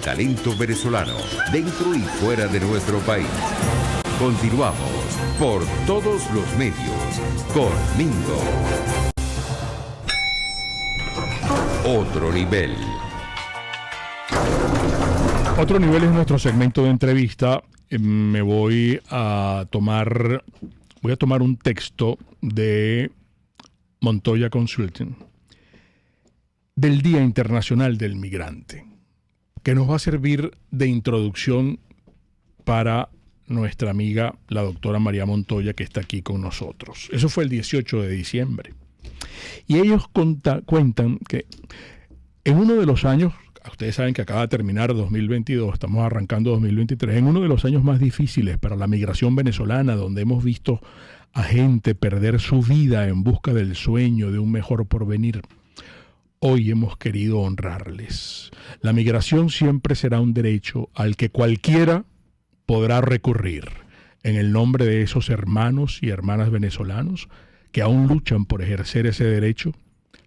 talento venezolano, dentro y fuera de nuestro país. Continuamos por todos los medios con Mingo. Otro nivel. Otro nivel es nuestro segmento de entrevista. Voy a tomar un texto de Montoya Consulting del Día Internacional del Migrante, que nos va a servir de introducción para nuestra amiga, la doctora María Montoya, que está aquí con nosotros. Eso fue el 18 de diciembre. Y ellos cuentan que en uno de los años, ustedes saben que acaba de terminar 2022, estamos arrancando 2023, en uno de los años más difíciles para la migración venezolana, donde hemos visto a gente perder su vida en busca del sueño de un mejor porvenir, hoy hemos querido honrarles. La migración siempre será un derecho al que cualquiera podrá recurrir en el nombre de esos hermanos y hermanas venezolanos que aún luchan por ejercer ese derecho.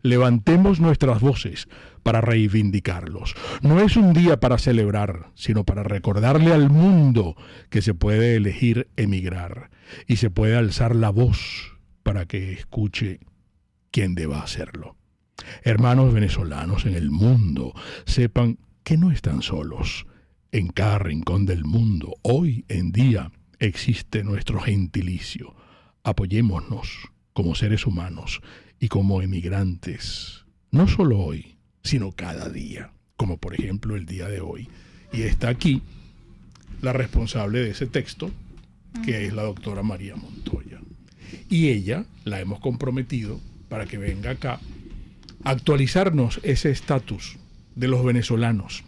Levantemos nuestras voces para reivindicarlos. No es un día para celebrar, sino para recordarle al mundo que se puede elegir emigrar y se puede alzar la voz para que escuche quien deba hacerlo. Hermanos venezolanos en el mundo, sepan que no están solos. En cada rincón del mundo, hoy en día, existe nuestro gentilicio. Apoyémonos como seres humanos y como emigrantes, no solo hoy, sino cada día, como por ejemplo el día de hoy. Y está aquí la responsable de ese texto, que es la doctora María Montoya. Y ella la hemos comprometido para que venga acá a actualizarnos ese estatus de los venezolanos.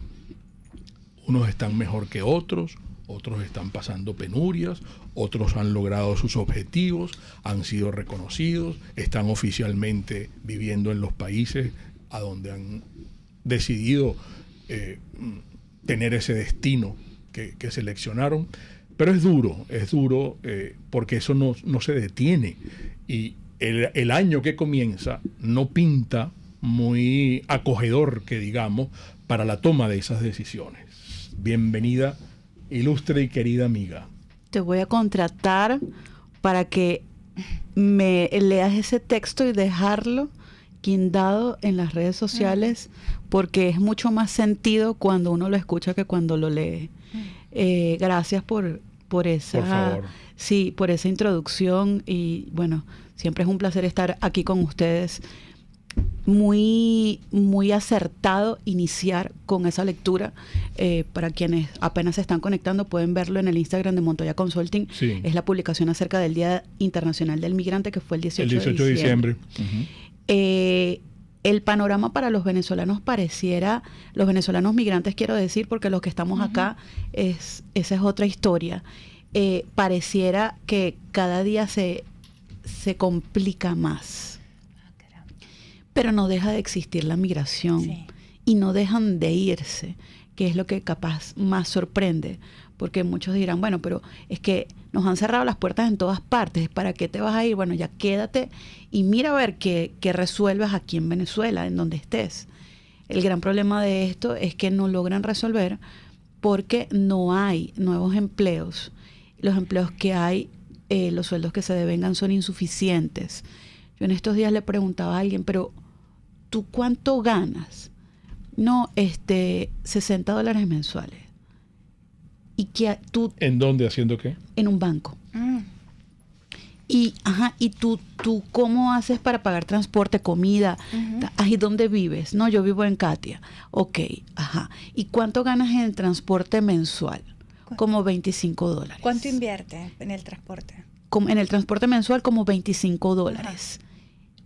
Unos están mejor que otros están pasando penurias, otros han logrado sus objetivos, han sido reconocidos, están oficialmente viviendo en los países a donde han decidido tener ese destino que seleccionaron. Pero es duro porque eso no se detiene. Y el año que comienza no pinta muy acogedor, que digamos, para la toma de esas decisiones. Bienvenida, ilustre y querida amiga. Te voy a contratar para que me leas ese texto y dejarlo guindado en las redes sociales, porque es mucho más sentido cuando uno lo escucha que cuando lo lee. Gracias por esa, por favor. Sí, por esa introducción, y bueno, siempre es un placer estar aquí con ustedes. Muy, muy acertado iniciar con esa lectura. Para quienes apenas se están conectando, pueden verlo en el Instagram de Montoya Consulting. Sí. Es la publicación acerca del Día Internacional del Migrante, que fue el 18 de diciembre. El panorama para los venezolanos pareciera, los venezolanos migrantes quiero decir, porque los que estamos acá, esa es otra historia. Pareciera que cada día se complica más. Pero no deja de existir la migración, sí, y no dejan de irse, que es lo que capaz más sorprende, porque muchos dirán, bueno, pero es que nos han cerrado las puertas en todas partes, ¿para qué te vas a ir? Bueno, ya quédate y mira a ver qué resuelvas aquí en Venezuela, en donde estés. El gran problema de esto es que no logran resolver porque no hay nuevos empleos. Los empleos que hay, los sueldos que se devengan son insuficientes. Yo en estos días le preguntaba a alguien, pero ¿tú cuánto ganas? No, $60 mensuales. ¿Y que tú? ¿En dónde? ¿Haciendo qué? En un banco. Y tú ¿cómo haces para pagar transporte, comida? ¿Y dónde vives? No, yo vivo en Katia. Ok, ¿Y cuánto ganas en el transporte mensual? Como $25. ¿Cuánto invierte en el transporte? En el transporte mensual como $25.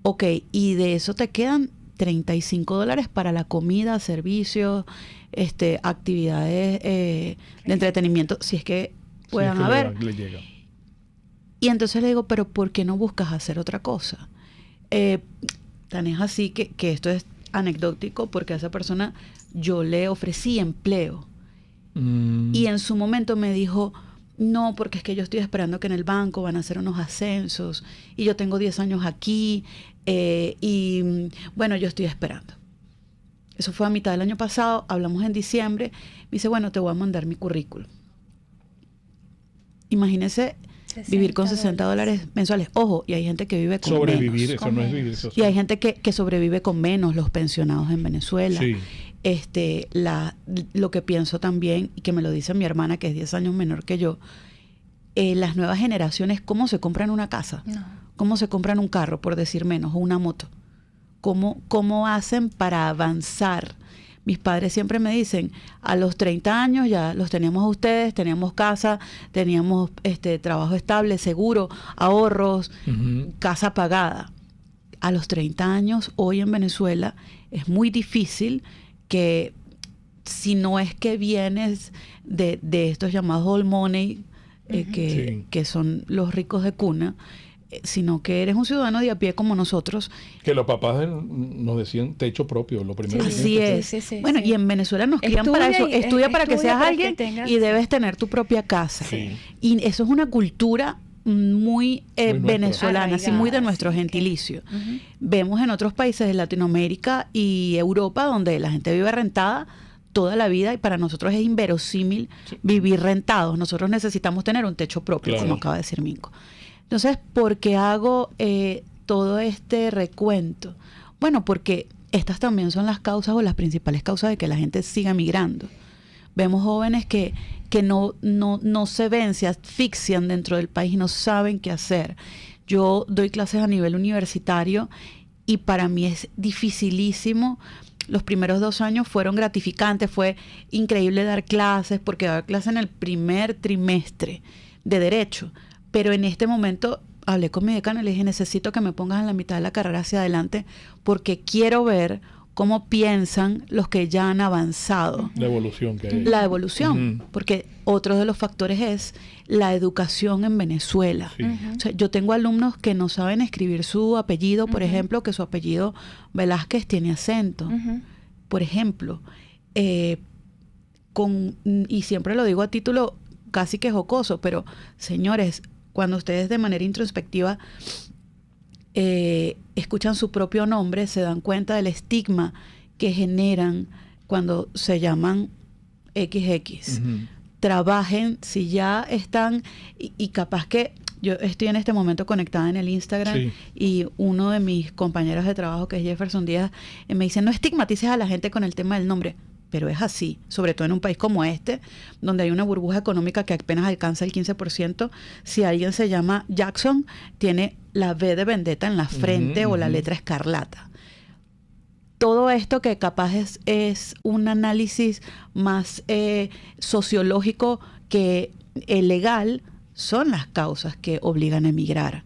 Ok, y de eso te quedan $35 para la comida, servicios, actividades de entretenimiento, si es que puedan haber. Le llega. Y entonces le digo, pero ¿por qué no buscas hacer otra cosa? Tan es así que esto es anecdótico, porque a esa persona yo le ofrecí empleo. Y en su momento me dijo, no, porque es que yo estoy esperando que en el banco van a hacer unos ascensos y yo tengo 10 años aquí y bueno, yo estoy esperando. Eso fue a mitad del año pasado, hablamos en diciembre. Me dice, bueno, te voy a mandar mi currículum. Imagínese vivir con $60 mensuales. Ojo, y hay gente que vive con sobrevivir, menos. eso no es vivir. Y hay gente que sobrevive con menos, los pensionados en Venezuela. Sí. Lo que pienso también, y que me lo dice mi hermana, que es 10 años menor que yo, las nuevas generaciones, ¿cómo se compran una casa? No. ¿Cómo se compran un carro, por decir menos, o una moto? ¿Cómo hacen para avanzar? Mis padres siempre me dicen, a los 30 años ya los teníamos a ustedes, teníamos casa, teníamos trabajo estable, seguro, ahorros, casa pagada. A los 30 años, hoy en Venezuela, es muy difícil que, si no es que vienes de estos llamados old money, que son los ricos de cuna, sino que eres un ciudadano de a pie como nosotros. Que los papás nos decían techo propio, lo primero. Así es. Bueno, y en Venezuela nos crían para eso. Estudia para que seas alguien y debes tener tu propia casa. Sí. Y eso es una cultura muy venezolana, así muy de nuestro gentilicio. Vemos en otros países de Latinoamérica y Europa donde la gente vive rentada toda la vida, y para nosotros es inverosímil vivir rentados. Nosotros necesitamos tener un techo propio, claro, como acaba de decir Minko. Entonces, ¿por qué hago todo este recuento? Bueno, porque estas también son las causas o las principales causas de que la gente siga migrando. Vemos jóvenes que no se ven, se asfixian dentro del país y no saben qué hacer. Yo doy clases a nivel universitario y para mí es dificilísimo. Los primeros 2 años fueron gratificantes, fue increíble dar clases, porque dar clases en el primer trimestre de Derecho. Pero en este momento hablé con mi decana y le dije, necesito que me pongas en la mitad de la carrera hacia adelante porque quiero ver cómo piensan los que ya han avanzado. La evolución que hay. La evolución, porque otro de los factores es la educación en Venezuela. Sí. O sea, yo tengo alumnos que no saben escribir su apellido, por ejemplo, que su apellido Velázquez tiene acento. Por ejemplo, y siempre lo digo a título casi que jocoso, pero señores, cuando ustedes de manera introspectiva escuchan su propio nombre, se dan cuenta del estigma que generan cuando se llaman XX. Trabajen, si ya están, y capaz que yo estoy en este momento conectada en el Instagram y uno de mis compañeros de trabajo, que es Jefferson Díaz, me dice, no estigmatices a la gente con el tema del nombre. Pero es así, sobre todo en un país como este, donde hay una burbuja económica que apenas alcanza el 15%. Si alguien se llama Jackson, tiene la V de vendetta en la frente o la letra escarlata. Todo esto que capaz es un análisis más sociológico que legal, son las causas que obligan a emigrar.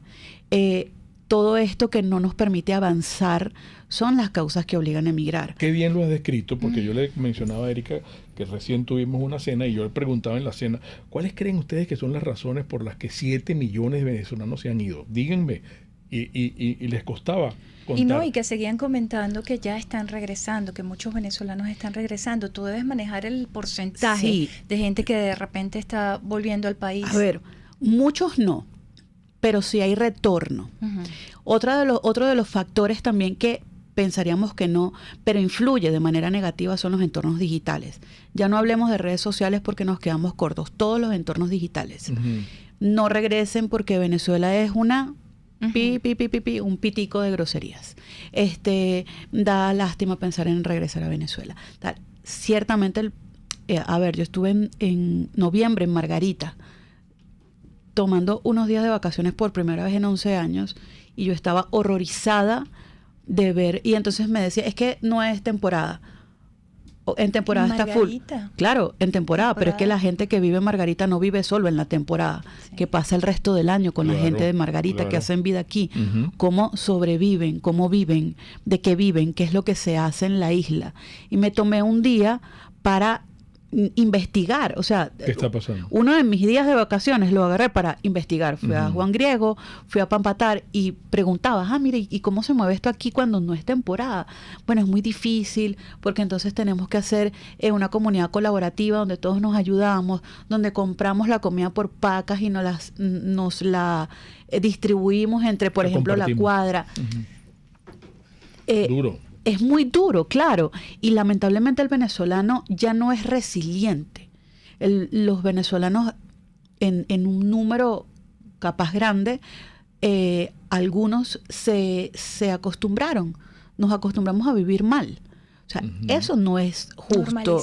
Todo esto que no nos permite avanzar son las causas que obligan a emigrar. Qué bien lo has descrito, porque yo le mencionaba a Erika que recién tuvimos una cena y yo le preguntaba en la cena, ¿cuáles creen ustedes que son las razones por las que 7 millones de venezolanos se han ido? Díganme. Y les costaba contar. Y que seguían comentando que ya están regresando, que muchos venezolanos están regresando. Tú debes manejar el porcentaje de gente que de repente está volviendo al país. A ver, muchos no, pero sí hay retorno. Otro de los factores también que pensaríamos que no, pero influye de manera negativa, son los entornos digitales. Ya no hablemos de redes sociales porque nos quedamos cortos. Todos los entornos digitales. No regresen porque Venezuela es una un pitico de groserías. Da lástima pensar en regresar a Venezuela. Ciertamente, yo estuve en noviembre en Margarita, tomando unos días de vacaciones por primera vez en 11 años, y yo estaba horrorizada de ver, y entonces me decía, es que no es temporada. En temporada está full. Claro, en temporada, pero es que la gente que vive en Margarita no vive solo en la temporada, que pasa el resto del año con la gente de Margarita, que hacen vida aquí. Cómo sobreviven, cómo viven, de qué viven, qué es lo que se hace en la isla. Y me tomé un día para investigar, o sea, ¿qué está pasando? Uno de mis días de vacaciones lo agarré para investigar. Fui a Juan Griego, fui a Pampatar y preguntaba, mire, ¿y cómo se mueve esto aquí cuando no es temporada? Bueno, es muy difícil porque entonces tenemos que hacer una comunidad colaborativa donde todos nos ayudamos, donde compramos la comida por pacas y nos la distribuimos entre, por ejemplo, la cuadra. Duro. es muy duro, claro. Y lamentablemente el venezolano ya no es resiliente. Los venezolanos en un número capaz grande, algunos se acostumbraron. Nos acostumbramos a vivir mal. O sea, eso no es justo.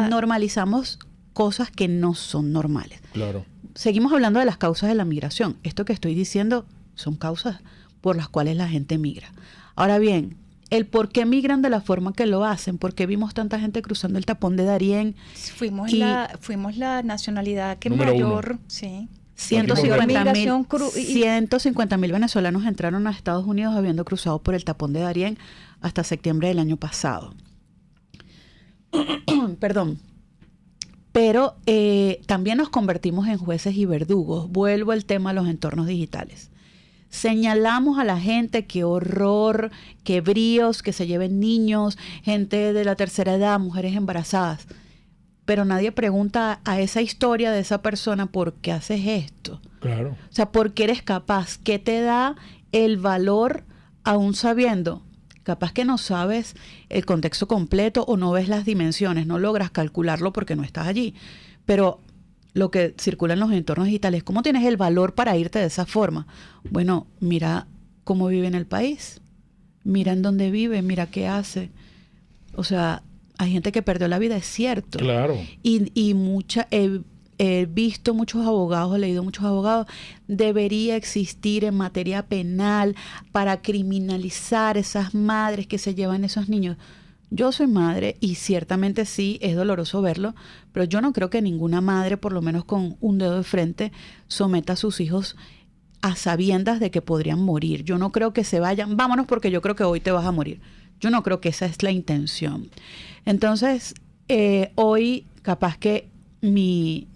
Normalizamos cosas que no son normales. Claro. Seguimos hablando de las causas de la migración. Esto que estoy diciendo son causas por las cuales la gente migra. Ahora bien, el por qué migran de la forma que lo hacen, por qué vimos tanta gente cruzando el tapón de Darién. Fuimos la nacionalidad que número mayor, uno. Sí. 150.000 venezolanos entraron a Estados Unidos habiendo cruzado por el tapón de Darién hasta septiembre del año pasado. Perdón. Pero también nos convertimos en jueces y verdugos. Vuelvo al tema de los entornos digitales. Señalamos a la gente, qué horror, qué bríos, que se lleven niños, gente de la tercera edad, mujeres embarazadas. Pero nadie pregunta a esa historia de esa persona por qué haces esto. Claro. O sea, ¿por qué eres capaz? ¿Qué te da el valor aún sabiendo? Capaz que no sabes el contexto completo o no ves las dimensiones, no logras calcularlo porque no estás allí. Pero lo que circula en los entornos digitales, ¿cómo tienes el valor para irte de esa forma? Bueno, mira cómo vive en el país, mira en dónde vive, mira qué hace. O sea, hay gente que perdió la vida, es cierto. Claro. Y he visto muchos abogados, he leído muchos abogados, debería existir en materia penal para criminalizar esas madres que se llevan esos niños. Yo soy madre y ciertamente sí, es doloroso verlo, pero yo no creo que ninguna madre, por lo menos con un dedo de frente, someta a sus hijos a sabiendas de que podrían morir. Yo no creo que se vayan, vámonos porque yo creo que hoy te vas a morir. Yo no creo que esa es la intención. Entonces, hoy capaz que mi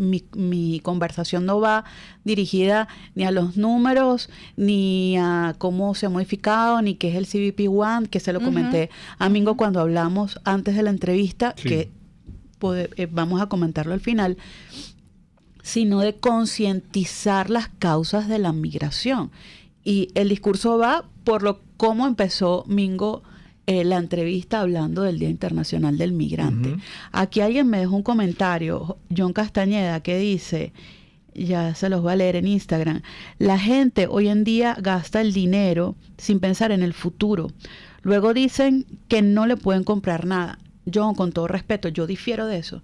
conversación no va dirigida ni a los números, ni a cómo se ha modificado, ni qué es el CBP-1, que se lo comenté a Mingo cuando hablamos antes de la entrevista, sí, que vamos a comentarlo al final, sino de concientizar las causas de la migración. Y el discurso va por cómo empezó Mingo la entrevista hablando del Día Internacional del Migrante. Aquí alguien me dejó un comentario, John Castañeda, que dice, ya se los voy a leer en Instagram, la gente hoy en día gasta el dinero sin pensar en el futuro. Luego dicen que no le pueden comprar nada. John, con todo respeto, yo difiero de eso.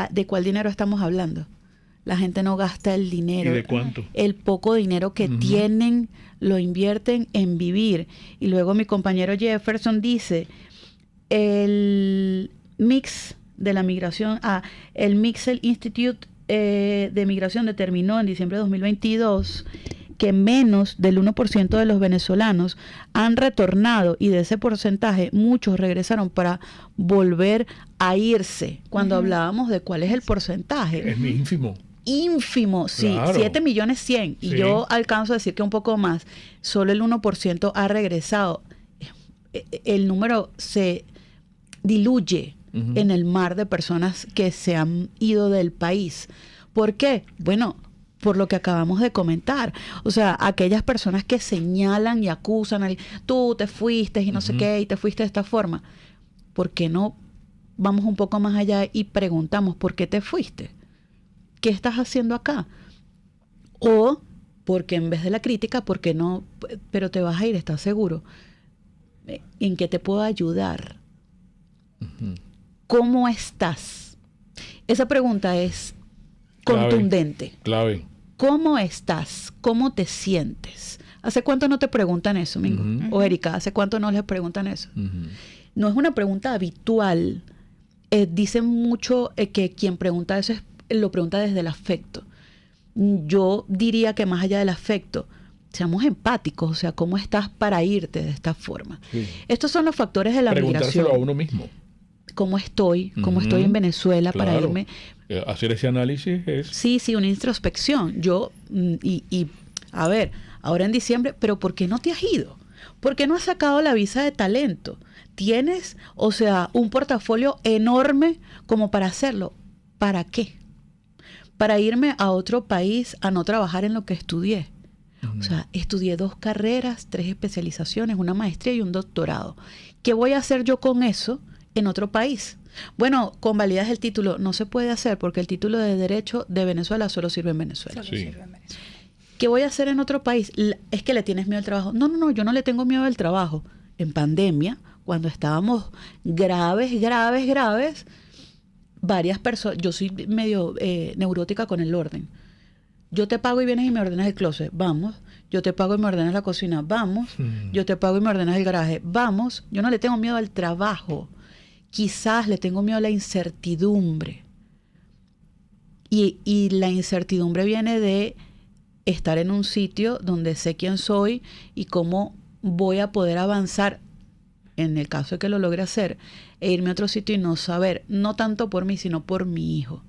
¿De cuál dinero estamos hablando? La gente no gasta el dinero. ¿Y de cuánto? El poco dinero que tienen lo invierten en vivir. Y luego mi compañero Jefferson dice, el mix de la migración, el Mixel Institute de Migración determinó en diciembre de 2022 que menos del 1% de los venezolanos han retornado, y de ese porcentaje muchos regresaron para volver a irse. Cuando hablábamos de cuál es el porcentaje. Es ínfimo. Ínfimo, sí, claro. 7.100.000. Y sí, yo alcanzo a decir que un poco más. Solo el 1% ha regresado. El número se diluye en el mar de personas que se han ido del país. ¿Por qué? Bueno, por lo que acabamos de comentar. O sea, aquellas personas que señalan y acusan, tú te fuiste y no sé qué, y te fuiste de esta forma. ¿Por qué no vamos un poco más allá y preguntamos por qué te fuiste? ¿Qué estás haciendo acá? O, porque en vez de la crítica, ¿por qué no? Pero te vas a ir, ¿estás seguro? ¿En qué te puedo ayudar? ¿Cómo estás? Esa pregunta es contundente. Clave. ¿Cómo estás? ¿Cómo te sientes? ¿Hace cuánto no te preguntan eso, Mingo? O Erika, ¿hace cuánto no les preguntan eso? No es una pregunta habitual. Dicen mucho que quien pregunta eso lo pregunta desde el afecto. Yo diría que más allá del afecto, seamos empáticos, o sea, ¿cómo estás para irte de esta forma? Sí. Estos son los factores de la migración. Preguntárselo a uno mismo. ¿Cómo estoy? ¿Cómo estoy en Venezuela para irme? Hacer ese análisis es... Sí, una introspección. Yo, a ver, ahora en diciembre, pero ¿por qué no te has ido? ¿Por qué no has sacado la visa de talento? Tienes, o sea, un portafolio enorme como para hacerlo. ¿Para qué? Para irme a otro país a no trabajar en lo que estudié. O sea, estudié 2 carreras, 3 especializaciones, una maestría y un doctorado. ¿Qué voy a hacer yo con eso en otro país? Bueno, convalidas el título. No se puede hacer porque el título de Derecho de Venezuela solo sirve en Venezuela. Solo sirve en Venezuela. ¿Qué voy a hacer en otro país? Es que le tienes miedo al trabajo. No, yo no le tengo miedo al trabajo. En pandemia, cuando estábamos graves, varias personas, yo soy medio neurótica con el orden. Yo te pago y vienes y me ordenas el closet, vamos. Yo te pago y me ordenas la cocina, vamos. Yo te pago y me ordenas el garaje, vamos. Yo no le tengo miedo al trabajo. Quizás le tengo miedo a la incertidumbre. Y la incertidumbre viene de estar en un sitio donde sé quién soy y cómo voy a poder avanzar, en el caso de que lo logre hacer, e irme a otro sitio y no saber, no tanto por mí, sino por mi hijo.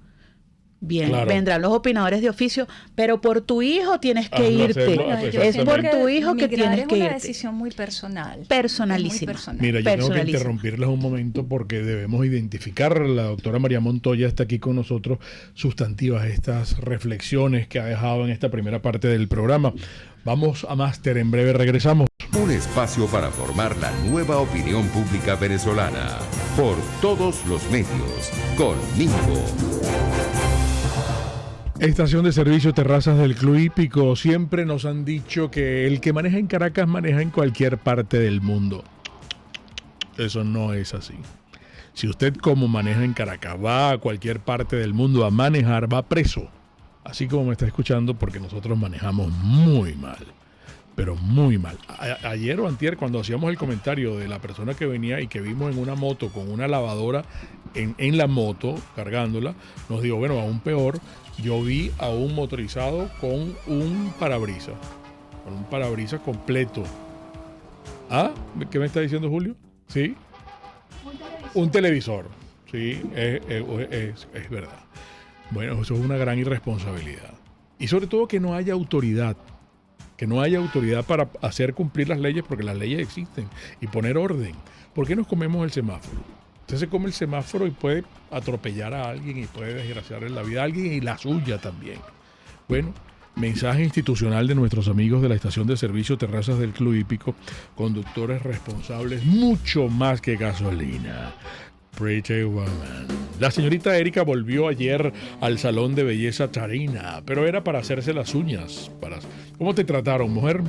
Bien, claro. Vendrán los opinadores de oficio, pero por tu hijo tienes que irte. Es por tu hijo que tienes que irte. Es una decisión muy personal. Personalísima. Muy personal. Mira, yo tengo que interrumpirles un momento porque debemos identificar, la doctora María Montoya está aquí con nosotros, sustantivas estas reflexiones que ha dejado en esta primera parte del programa. Vamos a Máster, en breve regresamos. Un espacio para formar la nueva opinión pública venezolana. Por todos los medios. Con Mingo. Estación de servicio Terrazas del Club Hípico. Siempre nos han dicho que el que maneja en Caracas maneja en cualquier parte del mundo. Eso no es así. Si usted, como maneja en Caracas, va a cualquier parte del mundo a manejar, va preso. Así como me está escuchando, porque nosotros manejamos muy mal. Pero muy mal. Ayer o antier, cuando hacíamos el comentario de la persona que venía y que vimos en una moto con una lavadora en la moto, cargándola, nos dijo, bueno, aún peor, yo vi a un motorizado con un parabrisas. Con un parabrisas completo. ¿Ah? ¿Qué me está diciendo Julio? ¿Sí? Un televisor. Sí, es verdad. Bueno, eso es una gran irresponsabilidad. Y sobre todo que no haya autoridad. Que no haya autoridad para hacer cumplir las leyes, porque las leyes existen, y poner orden. ¿Por qué nos comemos el semáforo? Usted se come el semáforo y puede atropellar a alguien y puede desgraciarle la vida a alguien y la suya también. Bueno, mensaje institucional de nuestros amigos de la estación de servicio Terrazas del Club Hípico, conductores responsables, mucho más que gasolina. Pretty Woman. La señorita Erika volvió ayer al salón de belleza Tarina, pero era para hacerse las uñas. ¿Cómo te trataron, mujer?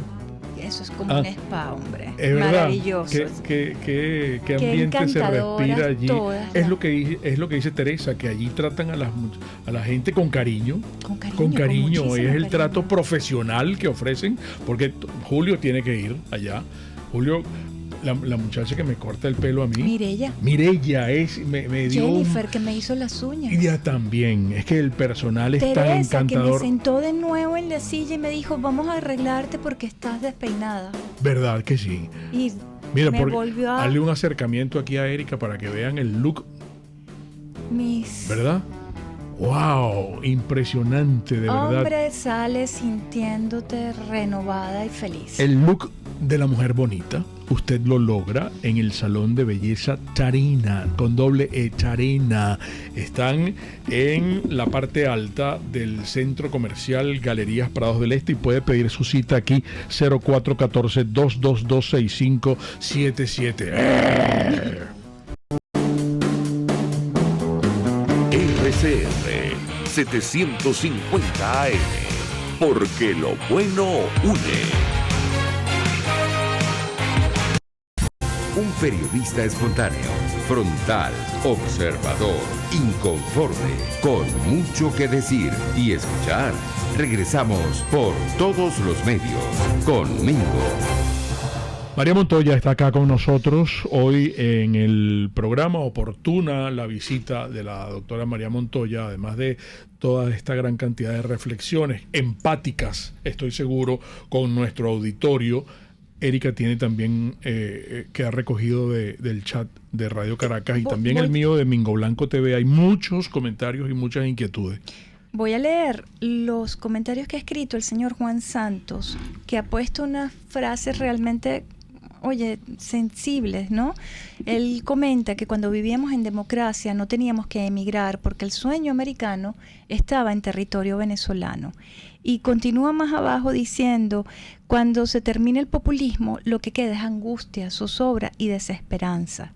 Eso es como un spa, hombre. Es verdad. Maravilloso. ¿Qué ambiente se respira allí? Es lo que dice Teresa, que allí tratan a la gente con cariño. Con cariño. Es el trato profesional que ofrecen, porque Julio tiene que ir allá. Julio... La muchacha que me corta el pelo a mí. Mireya me dio Jennifer, que me hizo las uñas. Ella también. Es que el personal es Teresa, tan encantador. Que me sentó de nuevo en la silla y me dijo, vamos a arreglarte porque estás despeinada. ¿Verdad que sí? Y mira, me volvió a... darle un acercamiento aquí a Erika para que vean el look. ¿Verdad? ¡Wow! Impresionante, de verdad. Hombre, sales sintiéndote renovada y feliz. El look de la mujer bonita, usted lo logra en el salón de belleza Tarina, con doble E, Tarina. Están en la parte alta del centro comercial Galerías Prados del Este y puede pedir su cita aquí, 0414-222-6577. RCR 750 AM, porque lo bueno une. Un periodista espontáneo, frontal, observador, inconforme, con mucho que decir y escuchar. Regresamos por todos los medios con Mingo. María Montoya está acá con nosotros hoy en el programa. Oportuna la visita de la doctora María Montoya, además de toda esta gran cantidad de reflexiones empáticas, estoy seguro, con nuestro auditorio. Erika tiene también que ha recogido del chat de Radio Caracas y también el mío de Mingo Blanco TV. Hay muchos comentarios y muchas inquietudes. Voy a leer los comentarios que ha escrito el señor Juan Santos, que ha puesto unas frases realmente oye, sensibles, ¿no? Él comenta que cuando vivíamos en democracia no teníamos que emigrar porque el sueño americano estaba en territorio venezolano. Y continúa más abajo diciendo, cuando se termine el populismo, lo que queda es angustia, zozobra y desesperanza.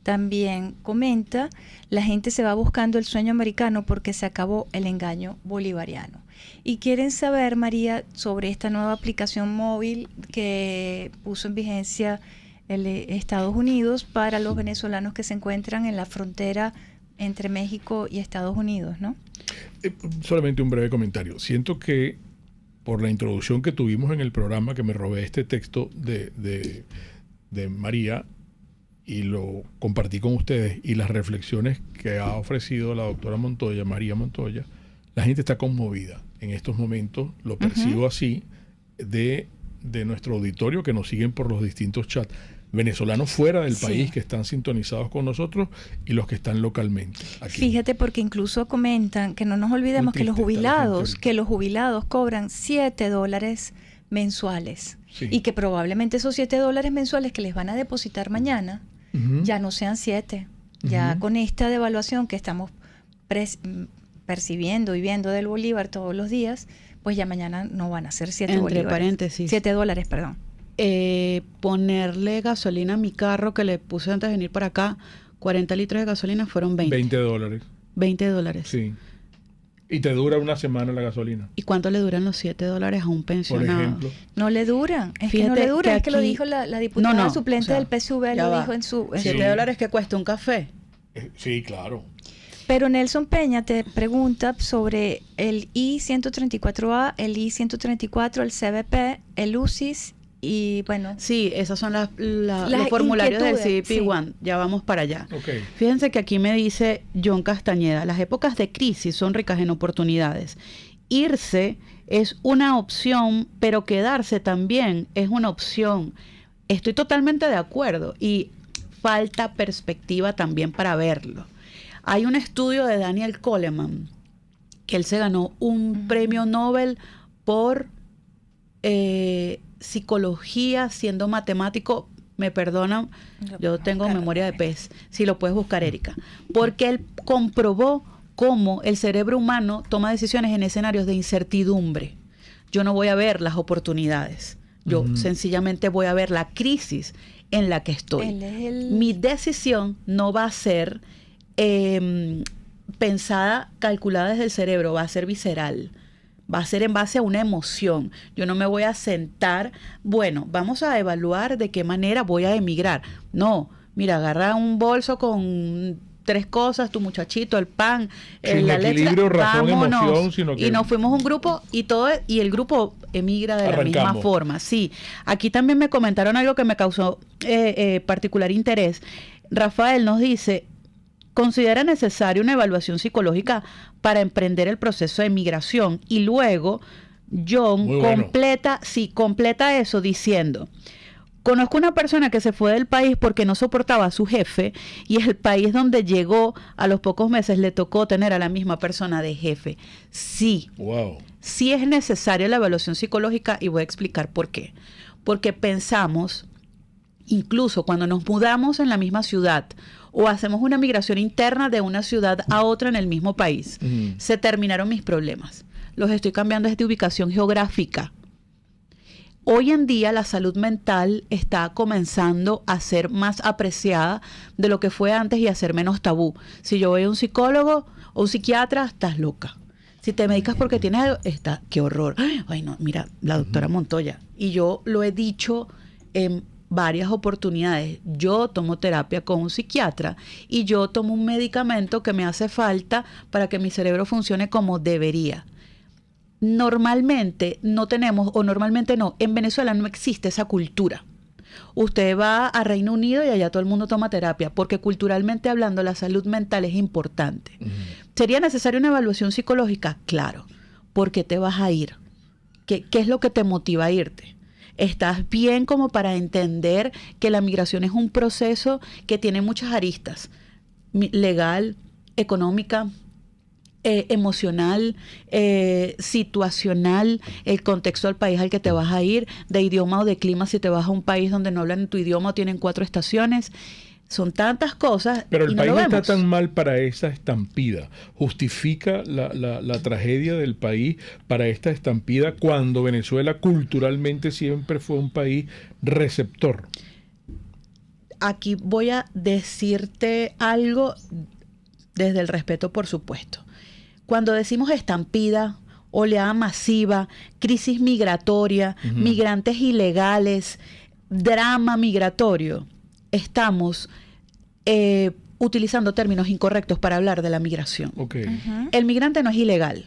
También comenta, la gente se va buscando el sueño americano porque se acabó el engaño bolivariano. Y quieren saber, María, sobre esta nueva aplicación móvil que puso en vigencia Estados Unidos para los venezolanos que se encuentran en la frontera entre México y Estados Unidos, ¿no? Solamente un breve comentario. Siento que por la introducción que tuvimos en el programa, que me robé este texto de María, y lo compartí con ustedes, y las reflexiones que ha ofrecido la doctora Montoya, María Montoya, la gente está conmovida en estos momentos, lo percibo así, de nuestro auditorio que nos siguen por los distintos chats, venezolanos fuera del país que están sintonizados con nosotros y los que están localmente aquí. Fíjate, porque incluso comentan que no nos olvidemos que los jubilados cobran $7 mensuales y que probablemente esos $7 mensuales que les van a depositar mañana ya no sean 7. Ya con esta devaluación que estamos percibiendo y viendo del bolívar todos los días, pues ya mañana no van a ser 7 bolívares. Paréntesis. $7, perdón. Ponerle gasolina a mi carro que le puse antes de venir para acá, 40 litros de gasolina fueron $20. $20. Sí. Y te dura una semana la gasolina. ¿Y cuánto le duran los $7 a un pensionado? Por ejemplo. No le duran. Es Fíjate que no le duran. que es que lo aquí, dijo la diputada suplente del PSV, lo dijo en su... $7 que cuesta un café. Sí, claro. Pero Nelson Peña te pregunta sobre el I-134A, el I-134, el CBP, el UCIS y bueno... Sí, esas son los formularios del CBP-1. Ya vamos para allá. Okay. Fíjense que aquí me dice John Castañeda, las épocas de crisis son ricas en oportunidades. Irse es una opción, pero quedarse también es una opción. Estoy totalmente de acuerdo y falta perspectiva también para verlo. Hay un estudio de Daniel Goleman, que él se ganó un premio Nobel por psicología siendo matemático. Me perdonan, yo tengo memoria de pez. Si lo puedes buscar, Erika. Porque él comprobó cómo el cerebro humano toma decisiones en escenarios de incertidumbre. Yo no voy a ver las oportunidades. Yo sencillamente voy a ver la crisis en la que estoy. Mi decisión no va a ser pensada, calculada desde el cerebro, va a ser visceral, va a ser en base a una emoción. Yo no me voy a sentar, bueno, vamos a evaluar de qué manera voy a emigrar. No, mira, agarra un bolso con 3 cosas, tu muchachito, el pan, la leche, vámonos. Y nos fuimos un grupo y el grupo emigra de la misma forma. Sí, aquí también me comentaron algo que me causó particular interés. Rafael nos dice: considera necesaria una evaluación psicológica para emprender el proceso de migración. Y luego John completa eso diciendo: conozco una persona que se fue del país porque no soportaba a su jefe y el país donde llegó a los pocos meses le tocó tener a la misma persona de jefe. Sí, sí es necesaria la evaluación psicológica y voy a explicar por qué. Porque pensamos, incluso cuando nos mudamos en la misma ciudad o hacemos una migración interna de una ciudad a otra en el mismo país, se terminaron mis problemas. Los estoy cambiando desde ubicación geográfica. Hoy en día la salud mental está comenzando a ser más apreciada de lo que fue antes y a ser menos tabú. Si yo voy a un psicólogo o un psiquiatra, estás loca. Si te medicas porque tienes algo, qué horror. Ay, no, mira, la doctora Montoya. Y yo lo he dicho en varias oportunidades. Yo tomo terapia con un psiquiatra y yo tomo un medicamento que me hace falta para que mi cerebro funcione como debería. Normalmente no tenemos, o normalmente no, en Venezuela no existe esa cultura. Usted va a Reino Unido y allá todo el mundo toma terapia, porque culturalmente hablando la salud mental es importante. ¿Sería necesaria una evaluación psicológica? Claro. ¿Por qué te vas a ir? ¿Qué es lo que te motiva a irte? ¿Estás bien como para entender que la migración es un proceso que tiene muchas aristas? Legal, económica, emocional, situacional, el contexto del país al que te vas a ir, de idioma o de clima si te vas a un país donde no hablan tu idioma o tienen 4 estaciones. Son tantas cosas. Pero el y no país lo está vemos. tan mal para esa estampida. ¿Justifica la tragedia del país para esta estampida cuando Venezuela culturalmente siempre fue un país receptor? Aquí voy a decirte algo desde el respeto, por supuesto. Cuando decimos estampida, oleada masiva, crisis migratoria, migrantes ilegales, drama migratorio, estamos utilizando términos incorrectos para hablar de la migración. Okay. El migrante no es ilegal.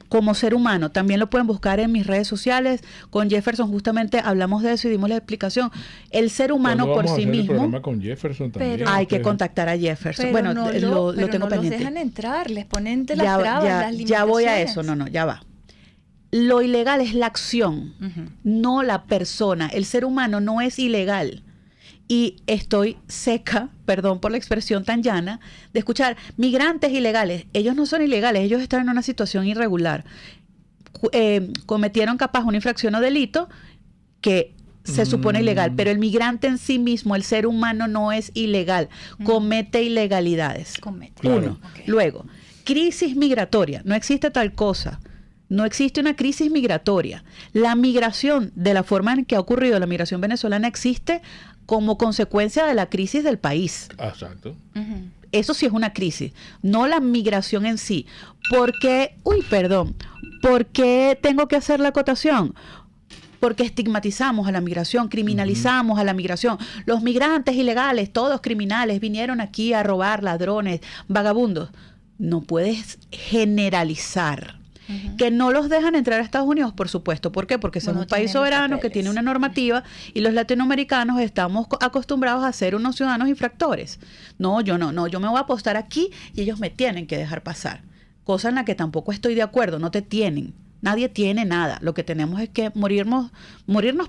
Como ser humano, también lo pueden buscar en mis redes sociales. Con Jefferson justamente hablamos de eso y dimos la explicación. El ser humano ¿Cuándo por vamos a sí hacer el mismo, programa con Jefferson también? Pero- hay que Ustedes- contactar a Jefferson. Pero Bueno, no lo pero tengo no pendiente. los dejan entrar, les ponen de las trabas, las limitaciones. Ya voy a eso, no, ya va. Lo ilegal es la acción, no la persona. El ser humano no es ilegal. Y estoy seca, perdón por la expresión tan llana, de escuchar migrantes ilegales. Ellos no son ilegales, ellos están en una situación irregular. Cometieron capaz una infracción o delito que se supone ilegal, pero el migrante en sí mismo, el ser humano no es ilegal, comete ilegalidades. Comete. Claro. Uno. Ok. Luego, crisis migratoria. No existe tal cosa. No existe una crisis migratoria. La migración, de la forma en que ha ocurrido la migración venezolana, existe como consecuencia de la crisis del país. Exacto. Ujú. Eso sí es una crisis, no la migración en sí. ¿Por qué tengo que hacer la acotación? Porque estigmatizamos a la migración, criminalizamos a la migración. Los migrantes ilegales, todos criminales, vinieron aquí a robar, ladrones, vagabundos. No puedes generalizar. Que no los dejan entrar a Estados Unidos, por supuesto. ¿Por qué? Porque somos No un país tienen soberano que papeles. tiene una normativa y los latinoamericanos estamos acostumbrados a ser unos ciudadanos infractores. No, yo me voy a apostar aquí y ellos me tienen que dejar pasar. Cosa en la que tampoco estoy de acuerdo, no te tienen. Nadie tiene nada. Lo que tenemos es que morirnos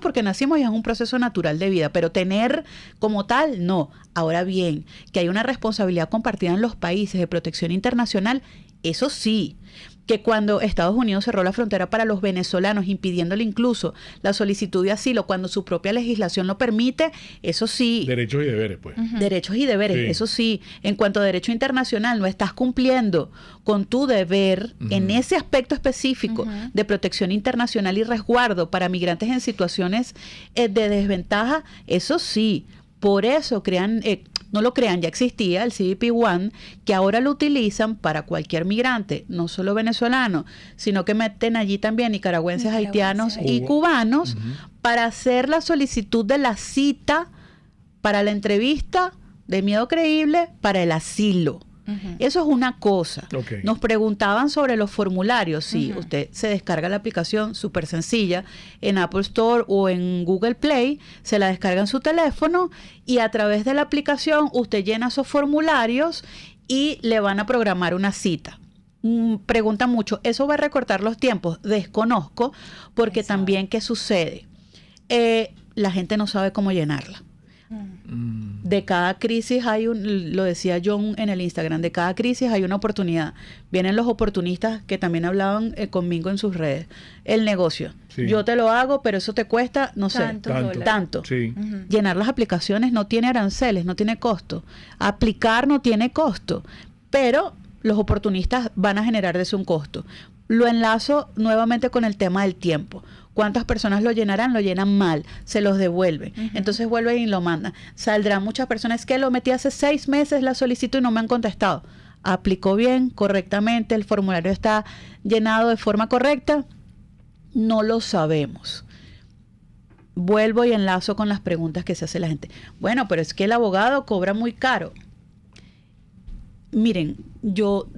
porque nacimos y es un proceso natural de vida, pero tener como tal, no. Ahora bien, que hay una responsabilidad compartida en los países de protección internacional, eso sí. Que cuando Estados Unidos cerró la frontera para los venezolanos, impidiéndole incluso la solicitud de asilo cuando su propia legislación lo permite, eso sí. Derechos y deberes, pues. Derechos y deberes, Sí. eso sí. En cuanto a derecho internacional, no estás cumpliendo con tu deber en ese aspecto específico de protección internacional y resguardo para migrantes en situaciones de desventaja, eso sí. Por eso no lo crean, ya existía el CBP One, que ahora lo utilizan para cualquier migrante, no solo venezolano, sino que meten allí también nicaragüenses, haitianos y cubanos para hacer la solicitud de la cita para la entrevista de miedo creíble para el asilo. Eso es una cosa. Ok. Nos preguntaban sobre los formularios. Sí, usted se descarga la aplicación súper sencilla en Apple Store o en Google Play, se la descarga en su teléfono y a través de la aplicación usted llena esos formularios y le van a programar una cita. Pregunta mucho, ¿eso va a recortar los tiempos? Desconozco, porque también, ¿qué sucede? La gente no sabe cómo llenarla. De cada crisis lo decía John en el Instagram, de cada crisis hay una oportunidad. Vienen los oportunistas que también hablaban conmigo en sus redes. El negocio. Sí. Yo te lo hago, pero eso te cuesta, no sé, Tantos dólares. tanto. Sí. Llenar las aplicaciones no tiene aranceles, no tiene costo. Aplicar no tiene costo, pero los oportunistas van a generar de eso un costo. Lo enlazo nuevamente con el tema del tiempo. ¿Cuántas personas lo llenarán? Lo llenan mal, se los devuelven. Entonces vuelven y lo mandan. Saldrán muchas personas que lo metí hace 6 meses la solicitud y no me han contestado. ¿Aplicó bien, correctamente? ¿El formulario está llenado de forma correcta? No lo sabemos. Vuelvo y enlazo con las preguntas que se hace la gente. Bueno, pero es que el abogado cobra muy caro. Miren, yo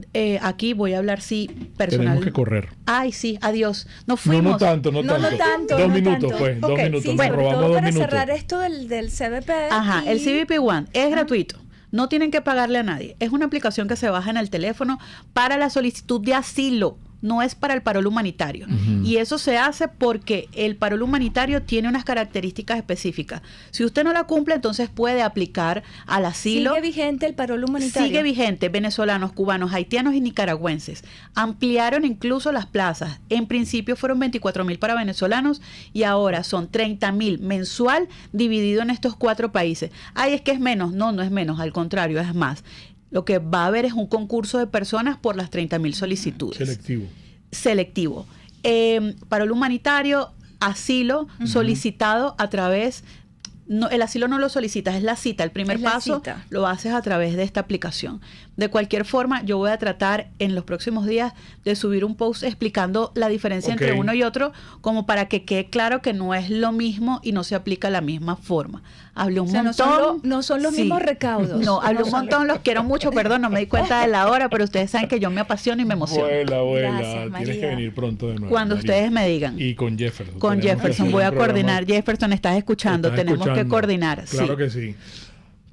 aquí voy a hablar personal. Tenemos que correr. Ay, sí, adiós. Nos No, fuimos. no tanto. 2 2 minutos, pues. 2 minutos. Sí, Nos sobre robamos todo 2 para minutos. cerrar esto del CBP. Ajá, el y- CBP One es gratuito. No tienen que pagarle a nadie. Es una aplicación que se baja en el teléfono para la solicitud de asilo. no es para el parol humanitario. Y eso se hace porque el parol humanitario tiene unas características específicas. Si usted no la cumple, entonces puede aplicar al asilo. ¿Sigue vigente el parol humanitario? Sigue vigente, venezolanos, cubanos, haitianos y nicaragüenses. Ampliaron incluso las plazas. En principio fueron 24.000 para venezolanos y ahora son 30.000 mensual dividido en estos 4 países. Ay, es que es menos. No, no es menos, al contrario, es más. Lo que va a haber es un concurso de personas por las 30.000 solicitudes. Selectivo. Parol humanitario, asilo solicitado a través... No, el asilo no lo solicitas, es la cita. El primer paso lo haces a través de esta aplicación. De cualquier forma, yo voy a tratar en los próximos días de subir un post explicando la diferencia entre uno y otro, como para que quede claro que no es lo mismo y no se aplica de la misma forma. Hablé un montón. No son los mismos recaudos. No, hablé un montón, los quiero mucho, perdón, no me di cuenta de la hora, pero ustedes saben que yo me apasiono y me emociono. Abuela, Gracias, tienes que venir pronto de nuevo. Cuando María. ustedes me digan. Y con Jefferson. Con Jefferson, voy a coordinar. Jefferson, estás escuchando, tenemos que coordinar. Claro que sí.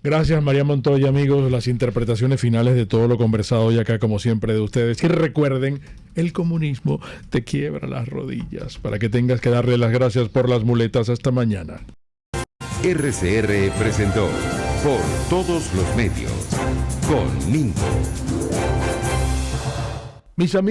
Gracias, María Montoya, amigos. Las interpretaciones finales de todo lo conversado hoy acá, como siempre, de ustedes. Y recuerden, el comunismo te quiebra las rodillas para que tengas que darle las gracias por las muletas. Hasta mañana. RCR presentó Por Todos los Medios con Mingo. Mis amigos.